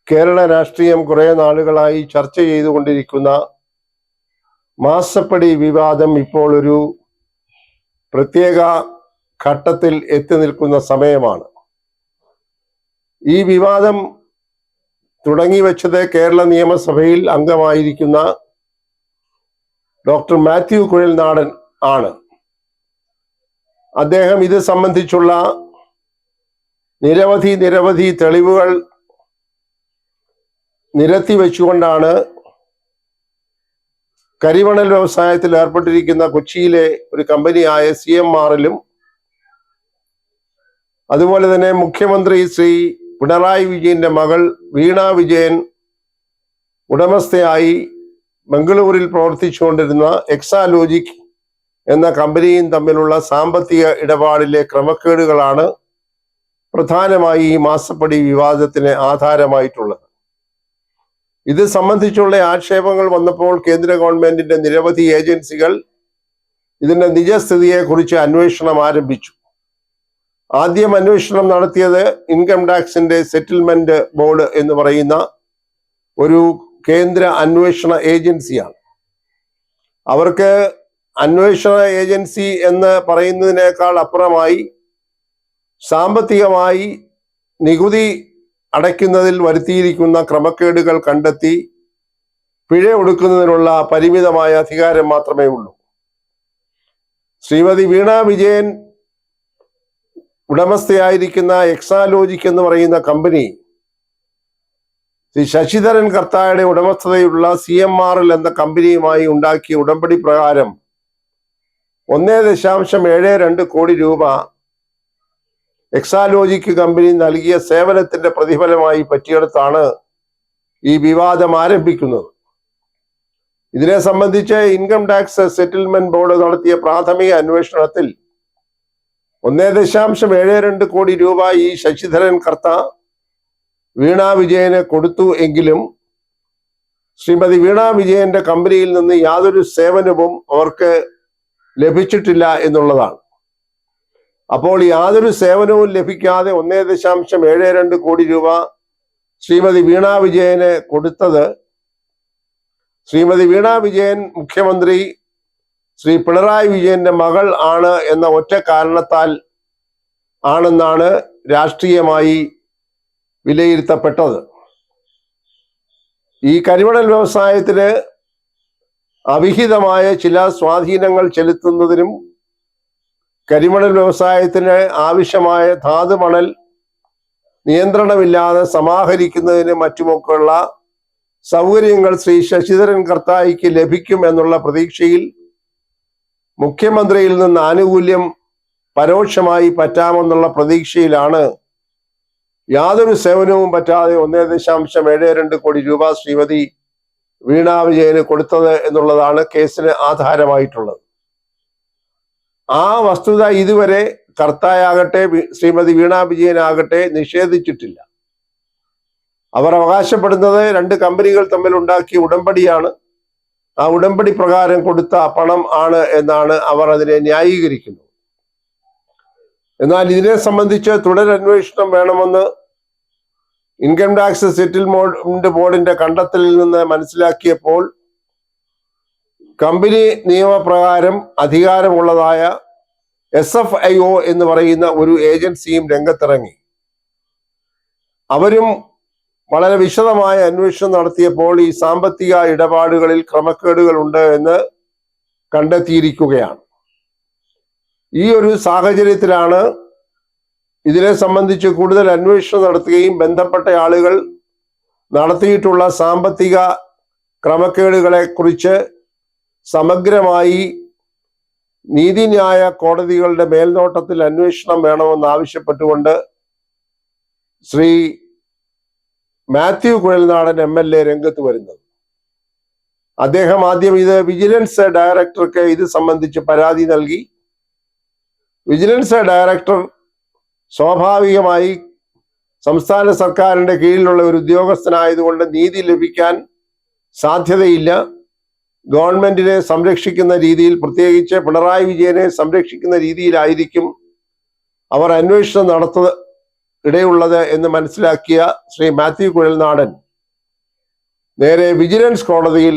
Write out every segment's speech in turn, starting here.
കേരള രാഷ്ട്രീയം കുറെ നാളുകളായി ചർച്ച ചെയ്തുകൊണ്ടിരിക്കുന്ന മാസപ്പടി വിവാദം ഇപ്പോൾ ഒരു പ്രത്യേക ഘട്ടത്തിൽ എത്തി നിൽക്കുന്ന സമയമാണ്. ഈ വിവാദം തുടങ്ങി വെച്ചത് കേരള നിയമസഭയിൽ അംഗമായിരിക്കുന്ന ഡോക്ടർ മാത്യു കുഴൽനാടൻ ആണ്. അദ്ദേഹം ഇത് സംബന്ധിച്ചുള്ള നിരവധി തെളിവുകൾ നിരത്തി വെച്ചുകൊണ്ടാണ് കരിമണൽ വ്യവസായത്തിൽ ഏർപ്പെട്ടിരിക്കുന്ന കൊച്ചിയിലെ ഒരു കമ്പനിയായ CMRലും അതുപോലെ തന്നെ മുഖ്യമന്ത്രി ശ്രീ പിണറായി വിജയന്റെ മകൾ വീണ വിജയൻ ഉടമസ്ഥയായി ബംഗളൂരിൽ പ്രവർത്തിച്ചുകൊണ്ടിരുന്ന എക്സാലോജിക് എന്ന കമ്പനിയും തമ്മിലുള്ള സാമ്പത്തിക ഇടപാടിലെ ക്രമക്കേടുകളാണ് പ്രധാനമായി ഈ മാസപ്പടി വിവാദത്തിന് ആധാരമായിട്ടുള്ളത്. ഇത് സംബന്ധിച്ചുള്ള ആക്ഷേപങ്ങൾ വന്നപ്പോൾ കേന്ദ്ര ഗവൺമെന്റിന്റെ നിരവധി ഏജൻസികൾ ഇതിന്റെ നിജസ്ഥിതിയെക്കുറിച്ച് അന്വേഷണം ആരംഭിച്ചു. ആദ്യം അന്വേഷണം നടത്തിയത് ഇൻകം ടാക്സിന്റെ സെറ്റിൽമെന്റ് ബോർഡ് എന്ന് പറയുന്ന ഒരു കേന്ദ്ര അന്വേഷണ ഏജൻസിയാണ്. അവർക്ക് അന്വേഷണ ഏജൻസി എന്ന് പറയുന്നതിനേക്കാൾ അപ്പുറമായി സാമ്പത്തികമായി നികുതി അടയ്ക്കുന്നതിൽ വരുത്തിയിരിക്കുന്ന ക്രമക്കേടുകൾ കണ്ടെത്തി പിഴ ഒടുക്കുന്നതിനുള്ള പരിമിതമായ അധികാരം മാത്രമേ ഉള്ളൂ. ശ്രീമതി വീണ വിജയൻ ഉടമസ്ഥയായിരിക്കുന്ന എക്സാലോജിക് എന്ന് പറയുന്ന കമ്പനി ശ്രീ ശശിധരൻ കർത്തായുടെ ഉടമസ്ഥതയുള്ള CMRL എന്ന കമ്പനിയുമായി ഉണ്ടാക്കിയ ഉടമ്പടി പ്രകാരം 1.72 കോടി രൂപ എക്സാലോജിക് കമ്പനി നൽകിയ സേവനത്തിന്റെ പ്രതിഫലമായി പറ്റിയെടുത്താണ് ഈ വിവാദം ആരംഭിക്കുന്നത്. ഇതിനെ സംബന്ധിച്ച് ഇൻകം ടാക്സ് സെറ്റിൽമെന്റ് ബോർഡ് നടത്തിയ പ്രാഥമിക അന്വേഷണത്തിൽ 1.72 കോടി രൂപ ഈ ശശിധരൻ കർത്ത വീണ വിജയന് കൊടുത്തു എങ്കിലും ശ്രീമതി വീണ വിജയന്റെ കമ്പനിയിൽ നിന്ന് യാതൊരു സേവനവും അവർക്ക് ലഭിച്ചിട്ടില്ല എന്നുള്ളതാണ്. അപ്പോൾ യാതൊരു സേവനവും ലഭിക്കാതെ 1.72 കോടി രൂപ ശ്രീമതി വീണ വിജയന് കൊടുത്തത് ശ്രീമതി വീണ വിജയൻ മുഖ്യമന്ത്രി ശ്രീ പിണറായി വിജയന്റെ മകൾ ആണ് എന്ന ഒറ്റ കാരണത്താൽ ആണെന്നാണ് രാഷ്ട്രീയമായി വിലയിരുത്തപ്പെട്ടത്. ഈ കരിമണൽ വ്യവസായത്തിന് അവിഹിതമായ ചില സ്വാധീനങ്ങൾ ചെലുത്തുന്നതിനും കരിമണൽ വ്യവസായത്തിന് ആവശ്യമായ ധാതുമണൽ നിയന്ത്രണമില്ലാതെ സമാഹരിക്കുന്നതിന് മറ്റുമൊക്കെയുള്ള സൗകര്യങ്ങൾ ശ്രീ ശശിധരൻ കർത്തായിക്ക് ലഭിക്കും എന്നുള്ള പ്രതീക്ഷയിൽ മുഖ്യമന്ത്രിയിൽ നിന്ന് ആനുകൂല്യം പരോക്ഷമായി പറ്റാമെന്നുള്ള പ്രതീക്ഷയിലാണ് യാതൊരു സേവനവും പറ്റാതെ 1.72 കോടി രൂപ ശ്രീമതി വീണ വിജയന് കൊടുത്തത് എന്നുള്ളതാണ് കേസിന് ആധാരമായിട്ടുള്ളത്. ആ വസ്തുത ഇതുവരെ കർത്തായാകട്ടെ ശ്രീമതി വീണ വിജയനാകട്ടെ നിഷേധിച്ചിട്ടില്ല. അവർ അവകാശപ്പെടുന്നത് 2 കമ്പനികൾ തമ്മിൽ ഉണ്ടാക്കിയ ഉടമ്പടിയാണ്, ആ ഉടമ്പടി പ്രകാരം കൊടുത്ത പണം ആണ് എന്നാണ് അവർ അതിനെ ന്യായീകരിക്കുന്നത്. എന്നാൽ ഇതിനെ സംബന്ധിച്ച് തുടരന്വേഷണം വേണമെന്ന് ഇൻകം ടാക്സ് സെറ്റിൽമെന്റ് ബോർഡിന്റെ കണ്ടെത്തലിൽ നിന്ന് മനസ്സിലാക്കിയപ്പോൾ കമ്പനി നിയമപ്രകാരം അധികാരമുള്ളതായ SFIO എന്ന് പറയുന്ന ഒരു ഏജൻസിയും രംഗത്തിറങ്ങി. അവരും വളരെ വിശദമായ അന്വേഷണം നടത്തിയപ്പോൾ ഈ സാമ്പത്തിക ഇടപാടുകളിൽ ക്രമക്കേടുകൾ ഉണ്ട് എന്ന് കണ്ടെത്തിയിരിക്കുകയാണ്. ഈ ഒരു സാഹചര്യത്തിലാണ് ഇതിനെ സംബന്ധിച്ച് കൂടുതൽ അന്വേഷണം നടത്തുകയും ബന്ധപ്പെട്ട ആളുകൾ നടത്തിയിട്ടുള്ള സാമ്പത്തിക ക്രമക്കേടുകളെ കുറിച്ച് സമഗ്രമായി നീതിന്യായ കോടതികളുടെ മേൽനോട്ടത്തിൽ അന്വേഷണം വേണമെന്ന് ആവശ്യപ്പെട്ടുകൊണ്ട് ശ്രീ മാത്യു കുഴൽനാടൻ MLA രംഗത്ത് വരുന്നത്. അദ്ദേഹം ആദ്യം ഇത് വിജിലൻസ് ഡയറക്ടർക്ക് ഇത് സംബന്ധിച്ച് പരാതി നൽകി. വിജിലൻസ് ഡയറക്ടർ സ്വാഭാവികമായി സംസ്ഥാന സർക്കാരിന്റെ കീഴിലുള്ള ഒരു ഉദ്യോഗസ്ഥനായതുകൊണ്ട് നീതി ലഭിക്കാൻ സാധ്യതയില്ല, ഗവൺമെന്റിനെ സംരക്ഷിക്കുന്ന രീതിയിൽ, പ്രത്യേകിച്ച് പിണറായി വിജയനെ സംരക്ഷിക്കുന്ന രീതിയിലായിരിക്കും അവർ അന്വേഷണം ഇടയുള്ളത് എന്ന് മനസ്സിലാക്കിയ ശ്രീ മാത്യു കുഴൽനാടൻ നേരെ വിജിലൻസ് കോടതിയിൽ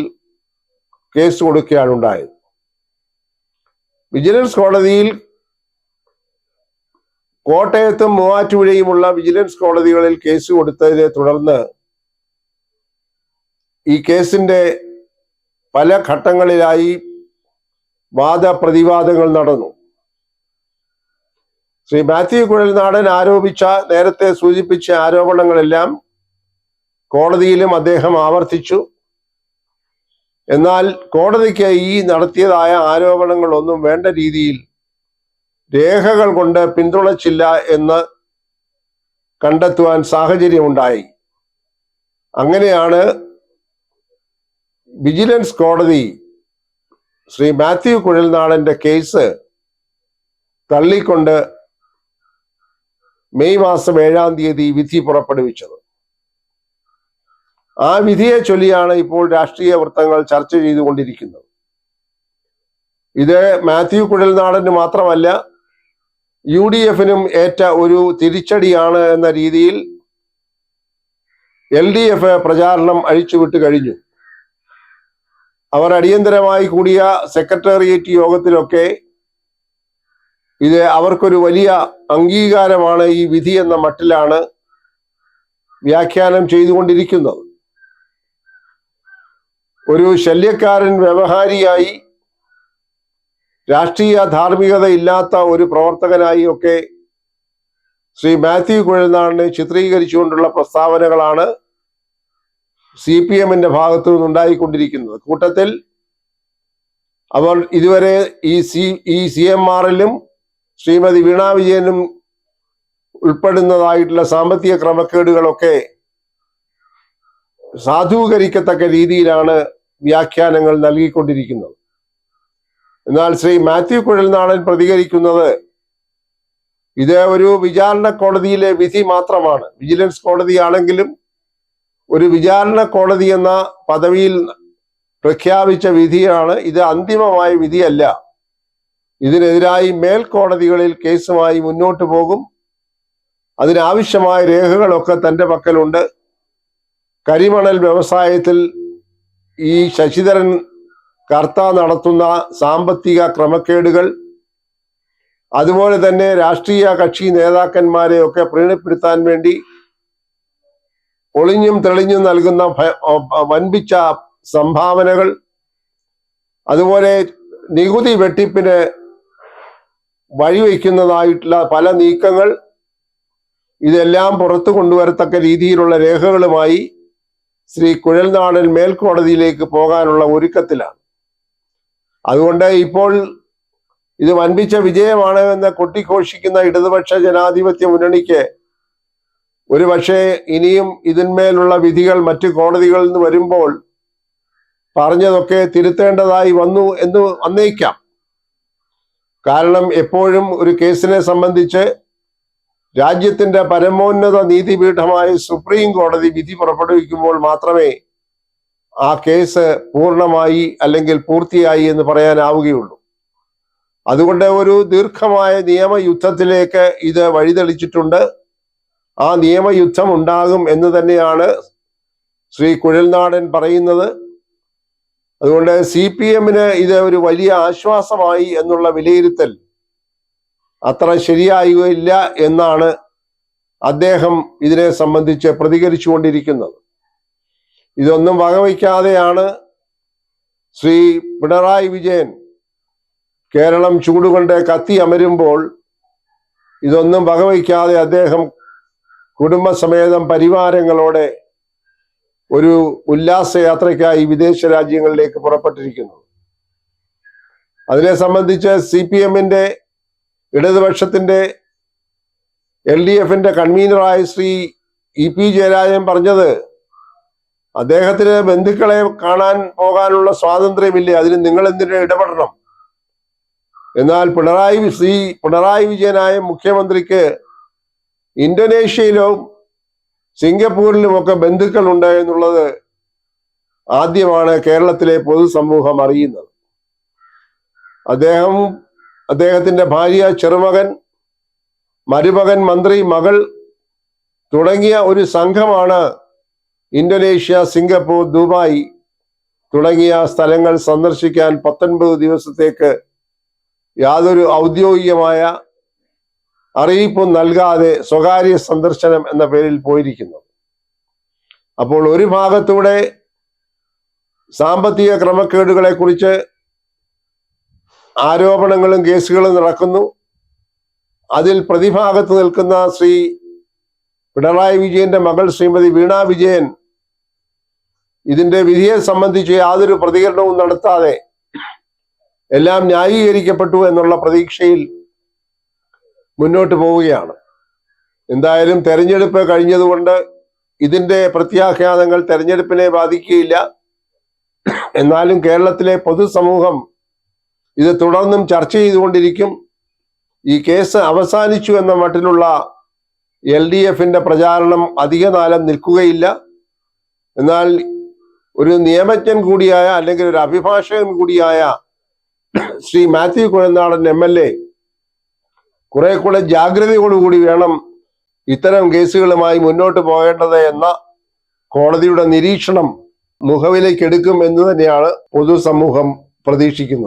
കേസ് കൊടുക്കുകയാണ് ഉണ്ടായത്. വിജിലൻസ് കോടതിയിൽ കോട്ടയത്തും മൂവാറ്റുപുഴയുമുള്ള വിജിലൻസ് കോടതികളിൽ കേസ് കൊടുത്തതിനെ തുടർന്ന് ഈ കേസിന്റെ പല ഘട്ടങ്ങളിലായി വാദപ്രതിവാദങ്ങൾ നടന്നു. ശ്രീ മാത്യു കുഴൽനാടൻ ആരോപിച്ച, നേരത്തെ സൂചിപ്പിച്ച ആരോപണങ്ങളെല്ലാം കോടതിയിലും അദ്ദേഹം ആവർത്തിച്ചു. എന്നാൽ കോടതിക്ക് ഈ നടത്തിയതായ ആരോപണങ്ങളൊന്നും വേണ്ട രീതിയിൽ രേഖകൾ കൊണ്ട് പിന്തുണച്ചില്ല എന്ന് കണ്ടെത്തുവാൻ സാഹചര്യമുണ്ടായി. അങ്ങനെയാണ് വിജിലൻസ് കോടതി ശ്രീ മാത്യു കുഴൽനാടന്റെ കേസ് തള്ളിക്കൊണ്ട് മെയ് മാസം 7-ാം തീയതി വിധി പുറപ്പെടുവിച്ചത്. ആ വിധിയെ ചൊല്ലിയാണ് ഇപ്പോൾ രാഷ്ട്രീയ വൃത്തങ്ങൾ ചർച്ച ചെയ്തുകൊണ്ടിരിക്കുന്നത്. ഇത് മാത്യു കുഴൽനാടന് മാത്രമല്ല, UDF-നും ഏറ്റ ഒരു തിരിച്ചടിയാണ് എന്ന രീതിയിൽ LDF പ്രചാരണം അഴിച്ചുവിട്ട് കഴിഞ്ഞു. അവർ അടിയന്തരമായി കൂടിയ സെക്രട്ടേറിയറ്റ് യോഗത്തിലൊക്കെ ഇത് അവർക്കൊരു വലിയ അംഗീകാരമാണ് ഈ വിധി എന്ന മട്ടിലാണ് വ്യാഖ്യാനം ചെയ്തുകൊണ്ടിരിക്കുന്നത്. ഒരു ശല്യക്കാരൻ വ്യവഹാരിയായി, രാഷ്ട്രീയ ധാർമ്മികത ഇല്ലാത്ത ഒരു പ്രവർത്തകനായി ഒക്കെ ശ്രീ മാത്യു കുഴൽനാടനെ ചിത്രീകരിച്ചുകൊണ്ടുള്ള പ്രസ്താവനകളാണ് CPM-ന്റെ ഭാഗത്തു നിന്നുണ്ടായിക്കൊണ്ടിരിക്കുന്നത്. കൂട്ടത്തിൽ അവർ ഇതുവരെ ഈ CMR-ലും ശ്രീമതി വീണ വിജയനും ഉൾപ്പെടുന്നതായിട്ടുള്ള സാമ്പത്തിക ക്രമക്കേടുകളൊക്കെ സാധൂകരിക്കത്തക്ക രീതിയിലാണ് വ്യാഖ്യാനങ്ങൾ നൽകിക്കൊണ്ടിരിക്കുന്നത്. എന്നാൽ ശ്രീ മാത്യു കുഴൽനാടൻ പ്രതികരിക്കുന്നത് ഇത് ഒരു വിചാരണ കോടതിയിലെ വിധി മാത്രമാണ്. വിജിലൻസ് കോടതിയാണെങ്കിലും ഒരു വിചാരണ കോടതി എന്ന പദവിയിൽ പ്രഖ്യാപിച്ച വിധിയാണ് ഇത്. അന്തിമമായ വിധിയല്ല. ഇതിനെതിരായി മേൽക്കോടതികളിൽ കേസുമായി മുന്നോട്ട് പോകും. അതിനാവശ്യമായ രേഖകളൊക്കെ തൻ്റെ പക്കലുണ്ട്. കരിമണൽ വ്യവസായത്തിൽ ഈ ശശിധരൻ കർത്ത നടത്തുന്ന സാമ്പത്തിക ക്രമക്കേടുകൾ, അതുപോലെ തന്നെ രാഷ്ട്രീയ കക്ഷി നേതാക്കന്മാരെയൊക്കെ പ്രീണിപ്പെടുത്താൻ വേണ്ടി ഒളിഞ്ഞും തെളിഞ്ഞും നൽകുന്ന വൻപിച്ച സംഭാവനകൾ, അതുപോലെ നികുതി വെട്ടിപ്പിന് വഴിവെക്കുന്നതായിട്ടുള്ള പല നീക്കങ്ങൾ, ഇതെല്ലാം പുറത്തു കൊണ്ടുവരത്തക്ക രീതിയിലുള്ള രേഖകളുമായി ശ്രീ കുഴൽനാടൻ മേൽക്കോടതിയിലേക്ക് പോകാനുള്ള ഒരുക്കത്തിലാണ്. അതുകൊണ്ട് ഇപ്പോൾ ഇത് വൻപിച്ച വിജയമാണ് എന്ന് കൊട്ടിഘോഷിക്കുന്ന ഇടതുപക്ഷ ജനാധിപത്യ മുന്നണിക്ക് ഒരു പക്ഷേ ഇനിയും ഇതിന്മേലുള്ള വിധികൾ മറ്റു കോടതികളിൽ നിന്ന് വരുമ്പോൾ പറഞ്ഞതൊക്കെ തിരുത്തേണ്ടതായി വന്നേക്കാം. കാരണം എപ്പോഴും ഒരു കേസിനെ സംബന്ധിച്ച് രാജ്യത്തിന്റെ പരമോന്നത നീതിപീഠമായ സുപ്രീം കോടതി വിധി പുറപ്പെടുവിക്കുമ്പോൾ മാത്രമേ ആ കേസ് പൂർണ്ണമായി അല്ലെങ്കിൽ പൂർത്തിയായി എന്ന് പറയാനാവുകയുള്ളൂ. അതുകൊണ്ട് ഒരു ദീർഘമായ നിയമയുദ്ധത്തിലേക്ക് ഇത് വഴിതെളിച്ചിട്ടുണ്ട്. ആ നിയമയുദ്ധം ഉണ്ടാകും എന്ന് തന്നെയാണ് ശ്രീ കുഴൽനാടൻ പറയുന്നത്. അതുകൊണ്ട് CPM-ന് ഇത് ഒരു വലിയ ആശ്വാസമായി എന്നുള്ള വിലയിരുത്തൽ അത്ര ശരിയായില്ല എന്നാണ് അദ്ദേഹം ഇതിനെ സംബന്ധിച്ച് പ്രതികരിച്ചുകൊണ്ടിരിക്കുന്നത്. ഇതൊന്നും വകവയ്ക്കാതെയാണ് ശ്രീ പിണറായി വിജയൻ കേരളം ചൂടുകൊണ്ട് കത്തി അമരുമ്പോൾ ഇതൊന്നും വകവയ്ക്കാതെ അദ്ദേഹം കുടുംബസമേതം പരിവാരങ്ങളോടെ ഒരു ഉല്ലാസയാത്രയ്ക്കായി വിദേശ രാജ്യങ്ങളിലേക്ക് പുറപ്പെട്ടിരിക്കുന്നു. അതിനെ സംബന്ധിച്ച് CPM-ന്റെ ഇടതുപക്ഷത്തിന്റെ LDF-ന്റെ കൺവീനറായ ശ്രീ EP ജയരാജൻ പറഞ്ഞത്, അദ്ദേഹത്തിന് ബന്ധുക്കളെ കാണാൻ പോകാനുള്ള സ്വാതന്ത്ര്യമില്ലേ, അതിന് നിങ്ങൾ എന്തിനു ഇടപെടണം? എന്നാൽ പിണറായി വിജയനായ മുഖ്യമന്ത്രിക്ക് ഇന്തോനേഷ്യയിലും സിംഗപ്പൂരിലുമൊക്കെ ബന്ധുക്കളുണ്ട് എന്നുള്ളത് ആദ്യമാണ് കേരളത്തിലെ പൊതുസമൂഹം അറിയുന്നത്. അദ്ദേഹത്തിന്റെ ഭാര്യ, ചെറുമകൻ, മരുമകൻ, മന്ത്രി, മകൾ തുടങ്ങിയ ഒരു സംഘമാണ് ഇന്തോനേഷ്യ, സിംഗപ്പൂർ, ദുബായ് തുടങ്ങിയ സ്ഥലങ്ങൾ സന്ദർശിക്കാൻ 19 ദിവസത്തേക്ക് യാതൊരു ഔദ്യോഗികമായ അറിയിപ്പും നൽകാതെ സ്വകാര്യ സന്ദർശനം എന്ന പേരിൽ പോയിരിക്കുന്നു. അപ്പോൾ ഒരു ഭാഗത്തൂടെ സാമ്പത്തിക ക്രമക്കേടുകളെ കുറിച്ച് ആരോപണങ്ങളും കേസുകളും നടക്കുന്നു. അതിൽ പ്രതിഭാഗത്ത് നിൽക്കുന്ന ശ്രീ പിണറായി വിജയന്റെ മകൾ ശ്രീമതി വീണ വിജയൻ ഇതിന്റെ വിധിയെ സംബന്ധിച്ച് യാതൊരു പ്രതികരണവും നടത്താതെ എല്ലാം ന്യായീകരിക്കപ്പെട്ടു എന്നുള്ള പ്രതീക്ഷയിൽ മുന്നോട്ട് പോവുകയാണ്. എന്തായാലും തെരഞ്ഞെടുപ്പ് കഴിഞ്ഞതുകൊണ്ട് ഇതിന്റെ പ്രത്യാഘാതങ്ങൾ തെരഞ്ഞെടുപ്പിനെ ബാധിക്കുകയില്ല. എന്നാലും കേരളത്തിലെ പൊതുസമൂഹം ഇത് തുടർന്നും ചർച്ച ചെയ്തുകൊണ്ടിരിക്കും. ഈ കേസ് അവസാനിച്ചു എന്ന മട്ടിലുള്ള LDFന്റെ പ്രചാരണം അധിക കാലം നിൽക്കുകയില്ല. എന്നാൽ ഒരു നിയമജ്ഞൻ കൂടിയായ അല്ലെങ്കിൽ ഒരു അഭിഭാഷകൻ കൂടിയായ ശ്രീ മാത്യു കുഴൽനാടൻ MLA കുറെ കൂടെ ജാഗ്രതയോടുകൂടി വേണം ഇത്തരം കേസുകളുമായി മുന്നോട്ട് പോകേണ്ടത് എന്ന കോടതിയുടെ നിരീക്ഷണം മുഖവിലേക്ക് എടുക്കും എന്ന് തന്നെയാണ് പൊതുസമൂഹം പ്രതീക്ഷിക്കുന്നത്.